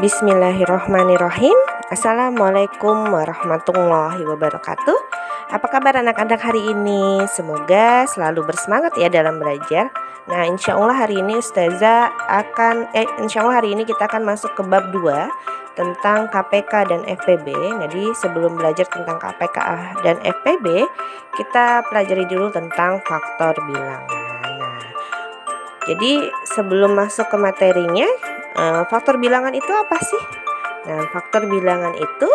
Bismillahirrahmanirrahim. Assalamualaikum warahmatullahi wabarakatuh. Apa kabar anak-anak hari ini? Semoga selalu bersemangat ya dalam belajar. Nah, insya Allah hari ini kita akan masuk ke bab 2 tentang KPK dan FPB. Jadi sebelum belajar tentang KPK dan FPB, kita pelajari dulu tentang faktor bilangan. Nah, jadi sebelum masuk ke materinya, faktor bilangan itu apa sih? Nah, faktor bilangan itu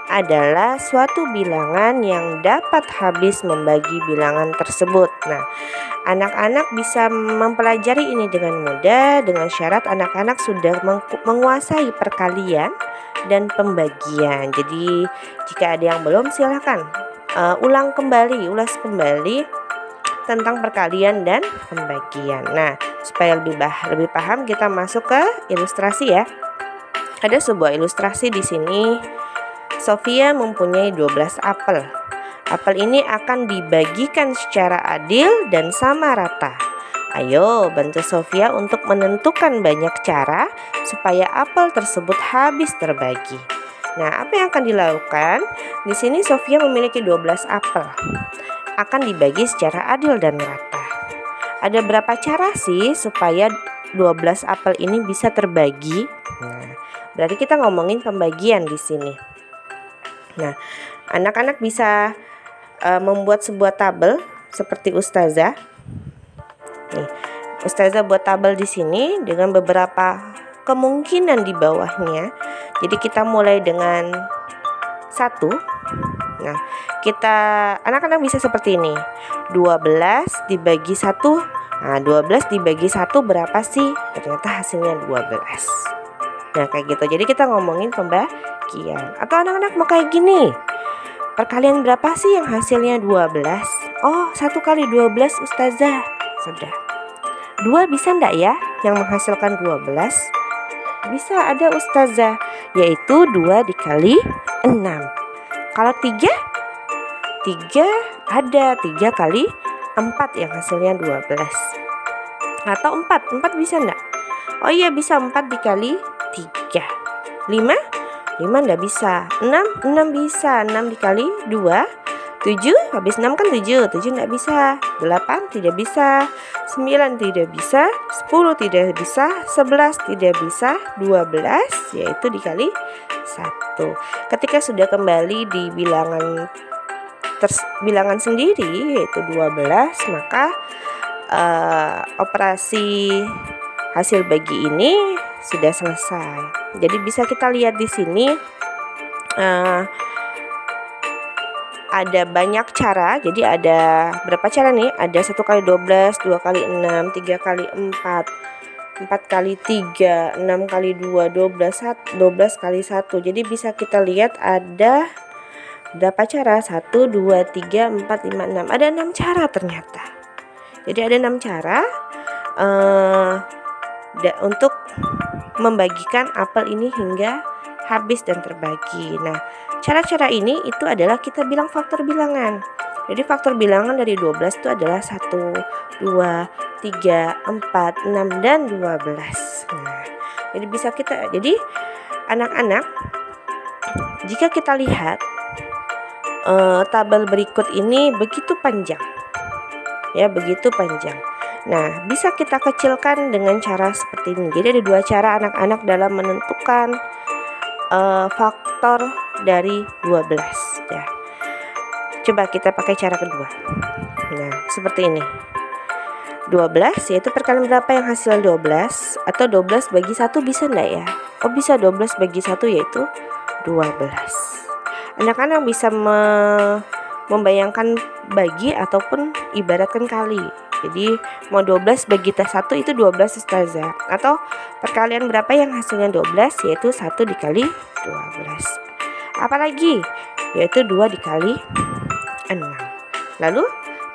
adalah suatu bilangan yang dapat habis membagi bilangan tersebut. Nah, anak-anak bisa mempelajari ini dengan mudah dengan syarat anak-anak sudah menguasai perkalian dan pembagian. Jadi, jika ada yang belum, silahkan ulas kembali tentang perkalian dan pembagian. Nah, supaya lebih paham, kita masuk ke ilustrasi ya. Ada sebuah ilustrasi di sini. Sofia mempunyai 12 apel. Apel ini akan dibagikan secara adil dan sama rata. Ayo bantu Sofia untuk menentukan banyak cara supaya apel tersebut habis terbagi. Nah, apa yang akan dilakukan? Di sini Sofia memiliki 12 apel. Akan dibagi secara adil dan rata. Ada berapa cara sih supaya 12 apel ini bisa terbagi? Nah, berarti kita ngomongin pembagian di sini. Nah, anak-anak bisa membuat sebuah tabel seperti Ustazah. Nih, Ustazah buat tabel di sini dengan beberapa kemungkinan di bawahnya. Jadi kita mulai dengan 1. Nah, anak-anak bisa seperti ini. 12 dibagi 1. Nah, 12 dibagi 1 berapa sih? Ternyata hasilnya 12. Nah, kayak gitu. Jadi kita ngomongin pembagian. Atau anak-anak mau kayak gini. Perkalian berapa sih yang hasilnya 12? Oh, 1 kali 12 Ustazah. Sudah. 2 bisa enggak ya yang menghasilkan 12? Bisa ada Ustazah, yaitu 2 dikali 6. Kalau 3 ada 3 kali 4 yang hasilnya 12. Atau 4 bisa enggak? Oh iya, bisa 4 dikali 3. 5 enggak bisa. 6 bisa. 6 dikali 2. 7, habis 6 kan 7 enggak bisa. 8 tidak bisa. 9 tidak bisa. 10 tidak bisa. 11 tidak bisa. 12 yaitu dikali 1. Ketika sudah kembali di bilangan sendiri yaitu 12, maka operasi hasil bagi ini sudah selesai. Jadi bisa kita lihat di sini ada banyak cara. Jadi ada berapa cara nih? Ada 1 kali 12, 2 kali 6, 3 kali 4, 4 kali 3, 6 kali 2, 12 kali 1. Jadi bisa kita lihat ada berapa cara? 1, 2, 3, 4, 5, 6. Ada 6 cara ternyata. Jadi ada 6 cara untuk membagikan apel ini hingga habis dan terbagi. Nah, cara-cara ini itu adalah kita bilang faktor bilangan. Jadi faktor bilangan dari 12 itu adalah 1, 2, 3, 4, 6, dan 12. Nah, jadi anak-anak, jika kita lihat tabel berikut ini begitu panjang. Ya, begitu panjang. Nah, bisa kita kecilkan dengan cara seperti ini. Jadi ada 2 cara anak-anak dalam menentukan faktor dari 12 ya. Coba kita pakai cara kedua. Nah, seperti ini. 12 yaitu perkalian berapa yang hasil 12? Atau 12 bagi 1 bisa enggak ya? Oh, bisa. 12 bagi 1 yaitu 12. Anak-anak bisa membayangkan bagi ataupun ibaratkan kali. Jadi mau 12 bagi 1 itu 12 Ustazah. Atau perkalian berapa yang hasilnya 12 yaitu 1 dikali 12. Apalagi yaitu 2 dikali 6. Lalu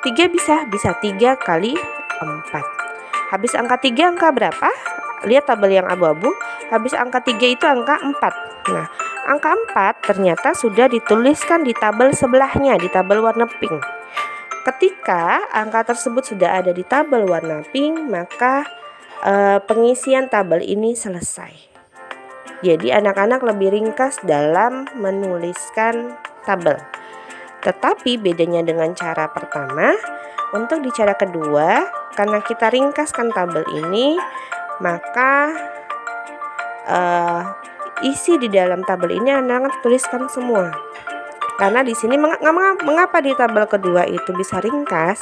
3 bisa 3 kali 4. Habis angka 3 angka berapa? Lihat tabel yang abu-abu. Habis angka 3 itu angka 4. Nah, angka 4 ternyata sudah dituliskan di tabel sebelahnya, di tabel warna pink. Ketika angka tersebut sudah ada di tabel warna pink, maka pengisian tabel ini selesai. Jadi anak-anak lebih ringkas dalam menuliskan tabel. Tetapi bedanya dengan cara pertama, untuk di cara kedua, karena kita ringkaskan tabel ini, maka isi di dalam tabel ini anak-anak tuliskan semua. Karena di sini mengapa di tabel kedua itu bisa ringkas?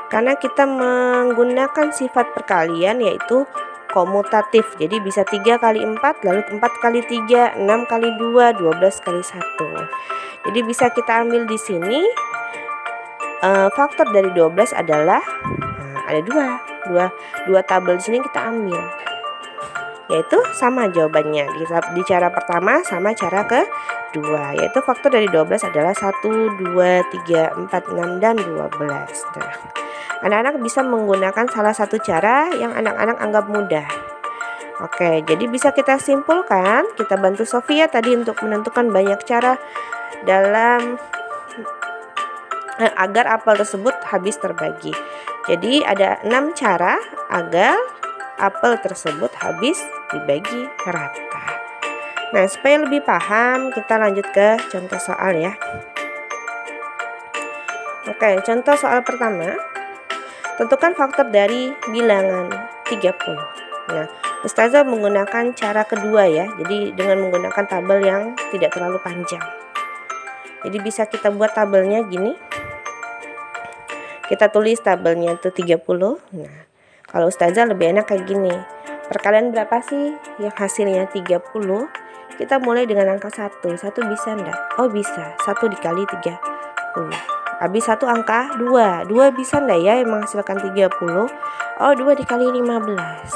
Karena kita menggunakan sifat perkalian yaitu komutatif. Jadi bisa 3 kali 4, lalu 4 kali 3, 6 kali 2, 12 kali 1. Jadi bisa kita ambil di sini faktor dari 12 adalah ada dua tabel di sini kita ambil. Yaitu sama jawabannya di cara pertama sama cara kedua, yaitu faktor dari 12 adalah 1, 2, 3, 4, 6, dan 12. Nah, anak-anak bisa menggunakan salah satu cara yang anak-anak anggap mudah. Oke, jadi bisa kita simpulkan, kita bantu Sofia tadi untuk menentukan banyak cara dalam agar apel tersebut habis terbagi. Jadi ada 6 cara agar apel tersebut habis dibagi rata. Nah, supaya lebih paham, kita lanjut ke contoh soal ya. Oke, contoh soal pertama. Tentukan faktor dari bilangan 30. Nah, Ustazah menggunakan cara kedua ya. Jadi dengan menggunakan tabel yang tidak terlalu panjang. Jadi bisa kita buat tabelnya gini. Kita tulis tabelnya itu 30. Nah, kalau Ustazah lebih enak kayak gini. Perkalian berapa sih yang hasilnya 30? Kita mulai dengan angka 1. 1 bisa enggak? Oh, bisa. 1 dikali 30. Habis 1 angka 2. 2 bisa enggak ya yang menghasilkan 30? Oh, 2 dikali 15.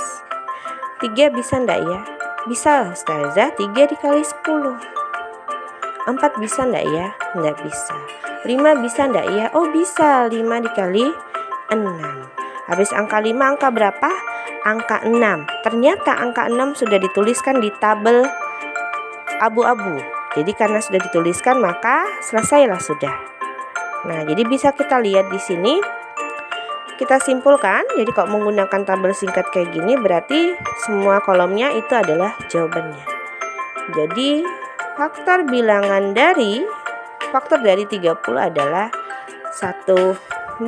3 bisa enggak ya? Bisa Ustazah. 3 dikali 10. 4 bisa enggak ya? Enggak bisa. 5 bisa enggak ya? Oh, bisa. 5 dikali 6. Habis angka 5 angka berapa? Angka 6. Ternyata angka 6 sudah dituliskan di tabel abu-abu. Jadi karena sudah dituliskan maka selesailah sudah. Nah, jadi bisa kita lihat di sini. Kita simpulkan. Jadi kalau menggunakan tabel singkat kayak gini berarti semua kolomnya itu adalah jawabannya. Jadi faktor bilangan dari 30 adalah 1, 2,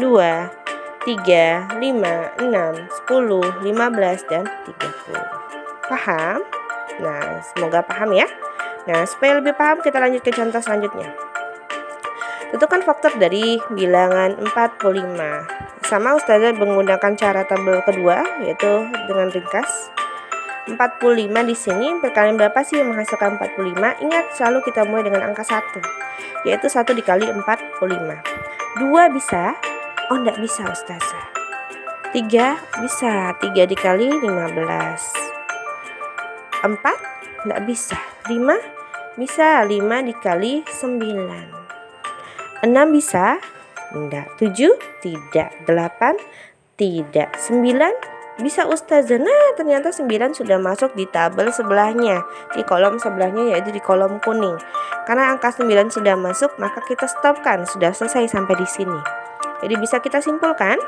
3, 5, 6, 10, 15, dan 30. Paham? Nah, semoga paham ya. Nah, supaya lebih paham kita lanjut ke contoh selanjutnya. Tentukan faktor dari bilangan 45. Sama Ustazah menggunakan cara tabel kedua yaitu dengan ringkas. 45 di sini perkalian berapa sih yang menghasilkan 45? Ingat selalu kita mulai dengan angka 1. Yaitu 1 dikali 45. 2 bisa? Oh, enggak bisa Ustazah. 3 bisa. 3 dikali 15. 4 enggak bisa. 5 bisa. 5 dikali 9. 6 bisa? Enggak. 7? Tidak. 8? Tidak. 9? Bisa Ustazah. Nah, ternyata 9 sudah masuk di tabel sebelahnya, di kolom sebelahnya yaitu di kolom kuning. Karena angka 9 sudah masuk, maka kita stopkan. Sudah selesai sampai di sini. Jadi bisa kita simpulkan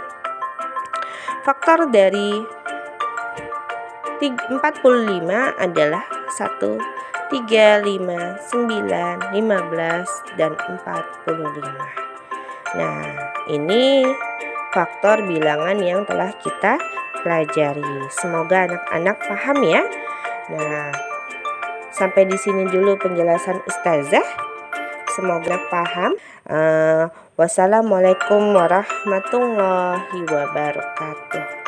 faktor dari 45 adalah 1, 3, 5, 9, 15, dan 45. Nah, ini faktor bilangan yang telah kita pelajari. Semoga anak-anak paham ya. Nah, sampai di sini dulu penjelasan Ustazah. Semoga paham. Wassalamualaikum warahmatullahi wabarakatuh.